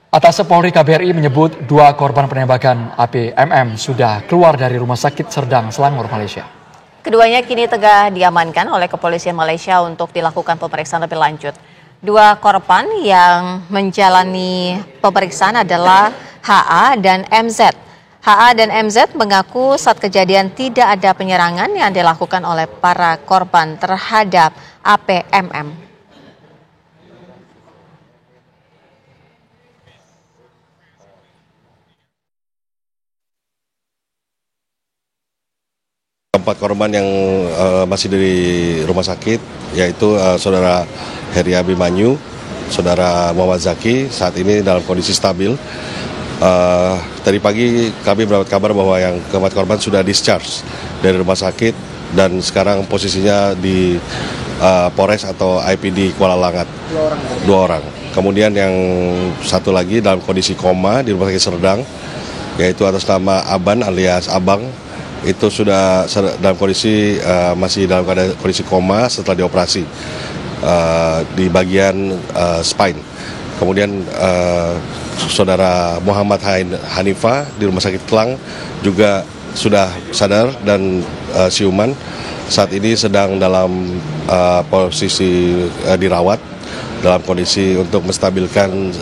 Atas Polri KBRI menyebut 2 korban penembakan APMM sudah keluar dari Rumah Sakit Serdang, Selangor, Malaysia. Keduanya kini tengah diamankan oleh kepolisian Malaysia untuk dilakukan pemeriksaan lebih lanjut. 2 korban yang menjalani pemeriksaan adalah HA dan MZ. HA dan MZ mengaku saat kejadian tidak ada penyerangan yang dilakukan oleh para korban terhadap APMM. Empat korban yang masih dari rumah sakit, yaitu saudara Heri Abimanyu, saudara Muhammad Zaki, saat ini dalam kondisi stabil. Tadi pagi kami mendapat kabar bahwa yang keempat korban sudah discharge dari rumah sakit dan sekarang posisinya di Polres atau IPD Kuala Langat. 2 orang. Kemudian yang satu lagi dalam kondisi koma di Rumah Sakit Serdang, yaitu atas nama Aban alias Abang. Itu sudah dalam kondisi masih dalam kondisi koma setelah dioperasi di bagian spine. Kemudian saudara Muhammad Hanifah di Rumah Sakit Kelang juga sudah sadar dan siuman. Saat ini sedang dalam posisi dirawat dalam kondisi untuk menstabilkan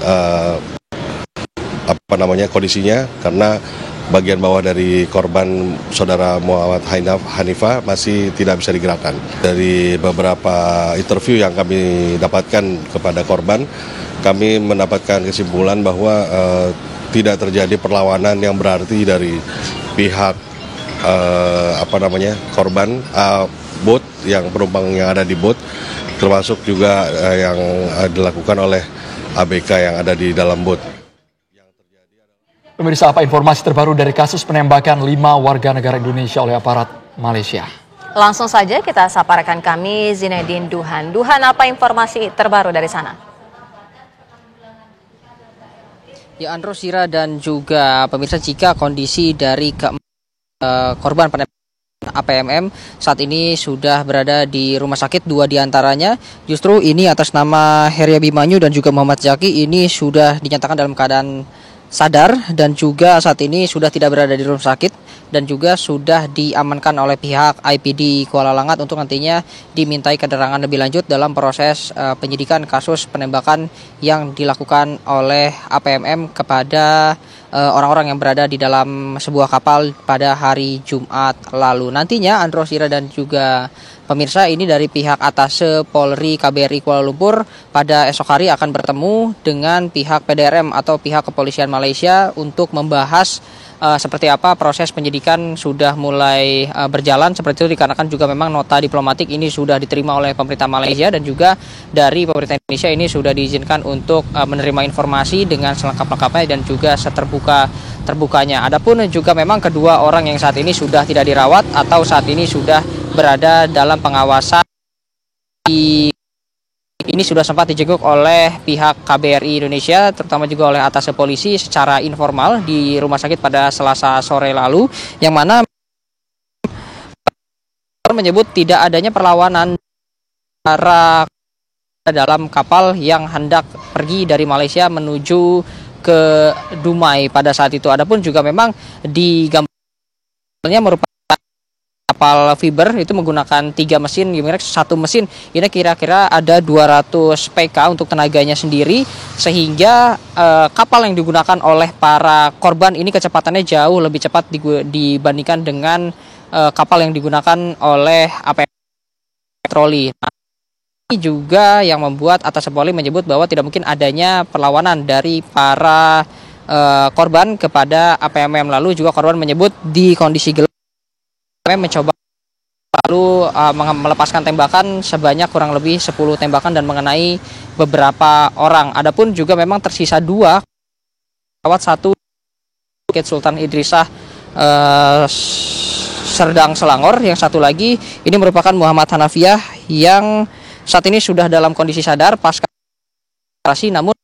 kondisinya, karena bagian bawah dari korban saudara Muhammad Hanifah masih tidak bisa digerakkan. Dari beberapa interview yang kami dapatkan kepada korban, kami mendapatkan kesimpulan bahwa tidak terjadi perlawanan yang berarti dari pihak korban, bot yang penumpang yang ada di bot, termasuk juga yang dilakukan oleh ABK yang ada di dalam bot. Pemirsa, apa informasi terbaru dari kasus penembakan 5 warga negara Indonesia oleh aparat Malaysia? Langsung saja kita sapa rekan kami Zinedine Duhan. Duhan, apa informasi terbaru dari sana? Ya, Andro, Sira, dan juga pemirsa, jika kondisi dari korban penembakan APMM saat ini sudah berada di rumah sakit, 2 diantaranya justru ini atas nama Heri Abimanyu dan juga Muhammad Zaki ini sudah dinyatakan dalam keadaan sadar dan juga saat ini sudah tidak berada di rumah sakit dan juga sudah diamankan oleh pihak IPD Kuala Langat untuk nantinya dimintai keterangan lebih lanjut dalam proses penyidikan kasus penembakan yang dilakukan oleh APMM kepada orang-orang yang berada di dalam sebuah kapal pada hari Jumat lalu. Nantinya Andro, Sira, dan juga pemirsa, ini dari pihak Atase Polri KBRI Kuala Lumpur pada esok hari akan bertemu dengan pihak PDRM atau pihak kepolisian Malaysia untuk membahas seperti apa proses penyidikan sudah mulai berjalan seperti itu, dikarenakan juga memang nota diplomatik ini sudah diterima oleh pemerintah Malaysia dan juga dari pemerintah Indonesia ini sudah diizinkan untuk menerima informasi dengan selengkap-lengkapnya dan juga seterbuka-terbukanya. Adapun juga memang kedua orang yang saat ini sudah tidak dirawat atau saat ini sudah berada dalam pengawasan ini sudah sempat dijenguk oleh pihak KBRI Indonesia, terutama juga oleh Atase Polisi secara informal di rumah sakit pada Selasa sore lalu, yang mana menyebut tidak adanya perlawanan para dalam kapal yang hendak pergi dari Malaysia menuju ke Dumai pada saat itu. Adapun juga memang di gambarnya merupakan kapal fiber itu menggunakan 3 mesin, satu mesin ini kira-kira ada 200 PK untuk tenaganya sendiri, sehingga kapal yang digunakan oleh para korban ini kecepatannya jauh lebih cepat dibandingkan dengan kapal yang digunakan oleh APM Patroli. Nah, ini juga yang membuat Atase Polri menyebut bahwa tidak mungkin adanya perlawanan dari para korban kepada APMM. Lalu juga korban menyebut di kondisi gelap mencoba lalu melepaskan tembakan sebanyak kurang lebih 10 tembakan dan mengenai beberapa orang. Adapun juga memang tersisa 2 pesawat, satu Bukit Sultan Idrisah Serdang Selangor, yang satu lagi ini merupakan Muhammad Hanafiah yang saat ini sudah dalam kondisi sadar pasca operasi, namun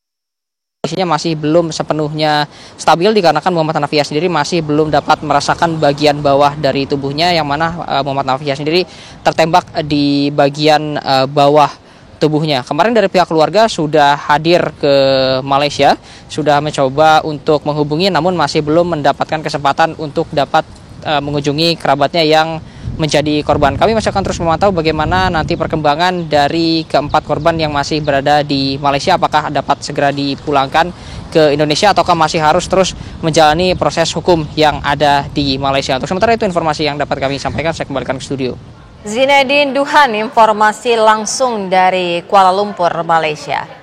kondisinya masih belum sepenuhnya stabil dikarenakan Muhammad Hanafiah sendiri masih belum dapat merasakan bagian bawah dari tubuhnya, yang mana Muhammad Hanafiah sendiri tertembak di bagian bawah tubuhnya. Kemarin dari pihak keluarga sudah hadir ke Malaysia sudah mencoba untuk menghubungi namun masih belum mendapatkan kesempatan untuk dapat mengunjungi kerabatnya yang menjadi korban. Kami masih akan terus memantau bagaimana nanti perkembangan dari keempat korban yang masih berada di Malaysia, apakah dapat segera dipulangkan ke Indonesia ataukah masih harus terus menjalani proses hukum yang ada di Malaysia. Untuk sementara itu informasi yang dapat kami sampaikan, saya kembalikan ke studio. Zinedine Duhan, informasi langsung dari Kuala Lumpur, Malaysia.